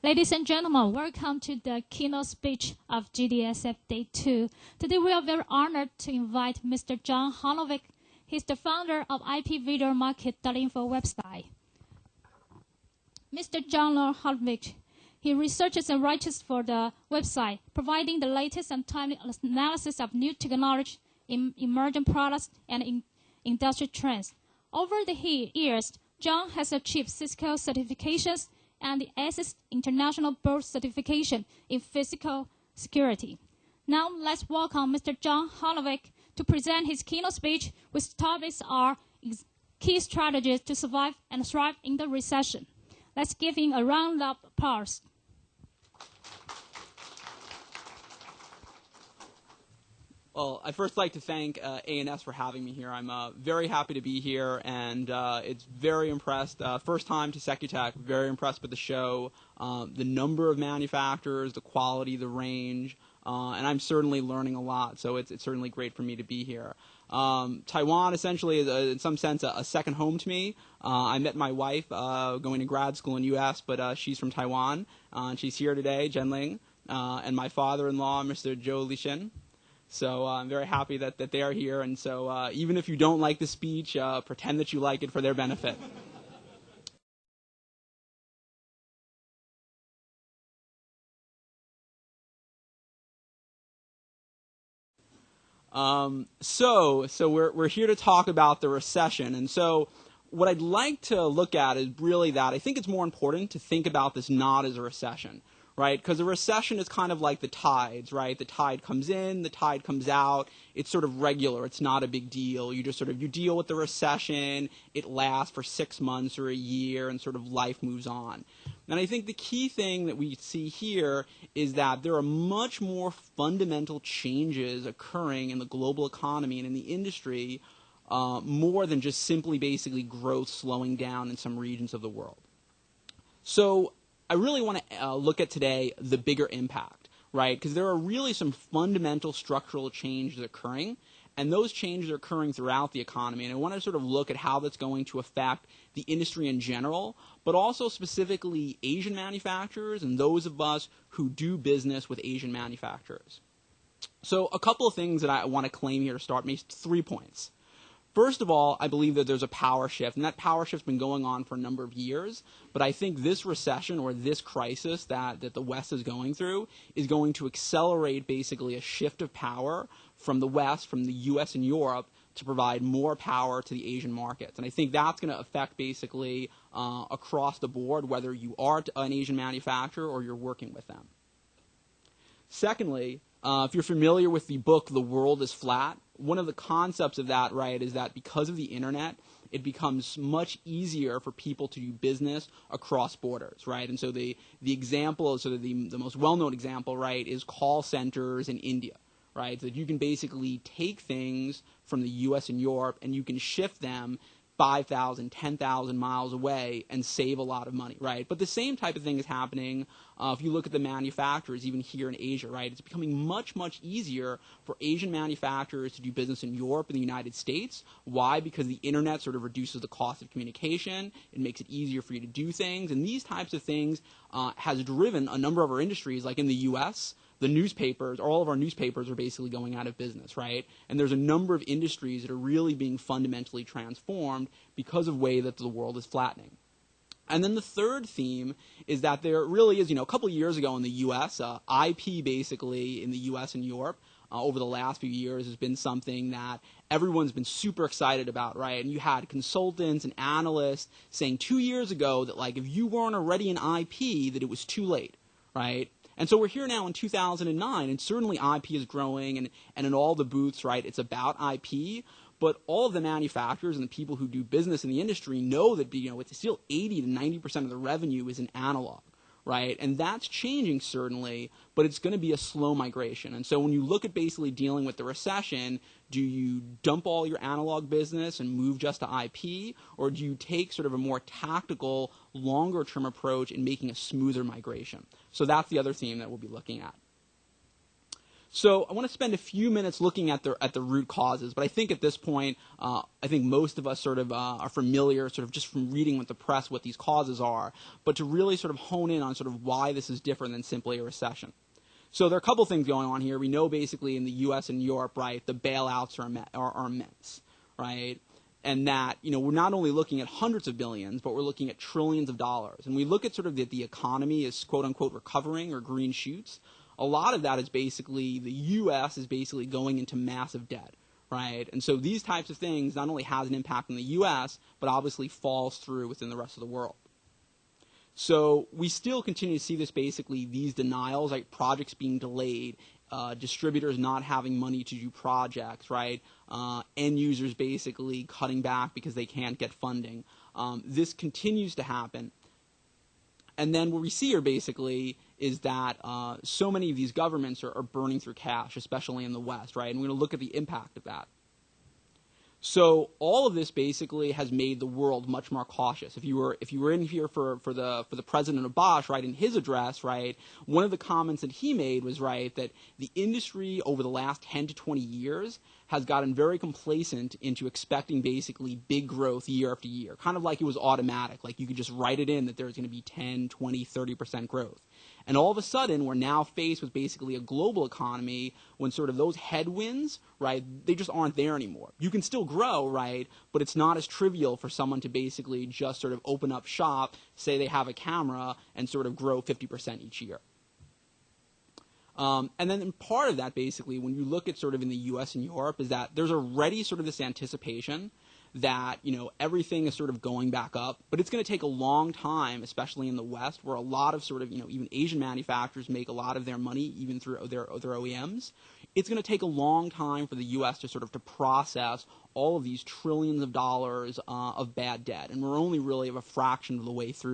Ladies and gentlemen, welcome to the keynote speech of GDSF Day 2. Today we are very honored to invite Mr. John Honovich. He's the founder of IPVideoMarket.info website. Mr. John Honovich, he researches and writes for the website, providing the latest and timely analysis of new technology, emerging products, and industry trends. Over the years, John has achieved Cisco certifications and the ASIS International Board certification in physical security. Now let's welcome Mr. John Honovich to present his keynote speech, which topics are key strategies to survive and thrive in the recession. Let's give him a round of applause. Well, I'd first like to thank A&S for having me here. I'm very happy to be here, and it's very impressed. First time to Secutech, very impressed with the show, the number of manufacturers, the quality, the range, and I'm certainly learning a lot, so it's certainly great for me to be here. Taiwan essentially is, in some sense, a second home to me. I met my wife going to grad school in U.S., but she's from Taiwan, and she's here today, Jen Ling, and my father-in-law, Mr. Zhou Lishen. So I'm very happy that they are here, and so even if you don't like the speech, pretend that you like it for their benefit. So we're here to talk about the recession, and so what I'd like to look at is really that I think it's more important to think about this not as a recession. Right? Because a recession is kind of like the tides, right? The tide comes in, the tide comes out. It's sort of regular. It's not a big deal. You just you deal with the recession. It lasts for 6 months or a year, and sort of life moves on. And I think the key thing that we see here is that there are much more fundamental changes occurring in the global economy and in the industry, more than just simply basically growth slowing down in some regions of the world. So I really want to look at today the bigger impact, right? Because there are really some fundamental structural changes occurring, and those changes are occurring throughout the economy. And I want to sort of look at how that's going to affect the industry in general, but also specifically Asian manufacturers and those of us who do business with Asian manufacturers. So a couple of things that I want to claim here to start, maybe 3 points. First of all, I believe that there's a power shift, and that power shift's been going on for a number of years, but I think this recession or this crisis that the West is going through is going to accelerate basically a shift of power from the West, from the U.S. and Europe, to provide more power to the Asian markets. And I think that's going to affect basically across the board, whether you are an Asian manufacturer or you're working with them. Secondly, if you're familiar with the book The World is Flat, one of the concepts of that, right, is that because of the internet, it becomes much easier for people to do business across borders, right? And so the example, sort of the most well-known example, right, is call centers in India, right? So that you can basically take things from the U.S. and Europe and you can shift them 5,000, 10,000 miles away and save a lot of money, right? But the same type of thing is happening if you look at the manufacturers, even here in Asia, right? It's becoming much, much easier for Asian manufacturers to do business in Europe and the United States. Why? Because the internet sort of reduces the cost of communication. It makes it easier for you to do things. And these types of things has driven a number of our industries, like in the U.S., the newspapers, all of our newspapers are basically going out of business, right? And there's a number of industries that are really being fundamentally transformed because of the way that the world is flattening. And then the third theme is that there really is, a couple of years ago in the U.S., IP basically in the U.S. and Europe over the last few years has been something that everyone's been super excited about, right? And you had consultants and analysts saying 2 years ago that, like, if you weren't already in IP, that it was too late, right? And so we're here now in 2009, and certainly IP is growing, and in all the booths, right, it's about IP. But all of the manufacturers and the people who do business in the industry know that it's still 80 to 90% of the revenue is in analog, right? And that's changing certainly, but it's going to be a slow migration. And so when you look at basically dealing with the recession, do you dump all your analog business and move just to IP, or do you take sort of a more tactical, longer-term approach in making a smoother migration? So that's the other theme that we'll be looking at. So I want to spend a few minutes looking at the root causes, but I think at this point, I think most of us sort of are familiar, sort of just from reading with the press, what these causes are, but to really sort of hone in on sort of why this is different than simply a recession. So there are a couple things going on here. We know basically in the U.S. and Europe, right, the bailouts are immense, right? And that, we're not only looking at hundreds of billions, but we're looking at trillions of dollars. And we look at sort of the economy as quote-unquote recovering or green shoots. A lot of that is basically the U.S. is basically going into massive debt, right? And so these types of things not only has an impact on the U.S., but obviously falls through within the rest of the world. So we still continue to see this basically, these denials, like projects being delayed, distributors not having money to do projects, right? End users basically cutting back because they can't get funding. This continues to happen. And then what we see here basically is that so many of these governments are burning through cash, especially in the West, right? And we're going to look at the impact of that. So all of this basically has made the world much more cautious. If you were in here for the president of Bosch, right, in his address, right, one of the comments that he made was, right, that the industry over the last 10 to 20 years has gotten very complacent into expecting basically big growth year after year, kind of like it was automatic, like you could just write it in that there's going to be 10, 20, 30% growth. And all of a sudden, we're now faced with basically a global economy when sort of those headwinds, right, they just aren't there anymore. You can still grow, right, but it's not as trivial for someone to basically just sort of open up shop, say they have a camera, and sort of grow 50% each year. And then part of that, basically, when you look at sort of in the U.S. and Europe, is that there's already sort of this anticipation that, everything is sort of going back up, but it's going to take a long time, especially in the West, where a lot of sort of, even Asian manufacturers make a lot of their money even through their OEMs. It's going to take a long time for the U.S. to process all of these trillions of dollars of bad debt, and we're only really of a fraction of the way through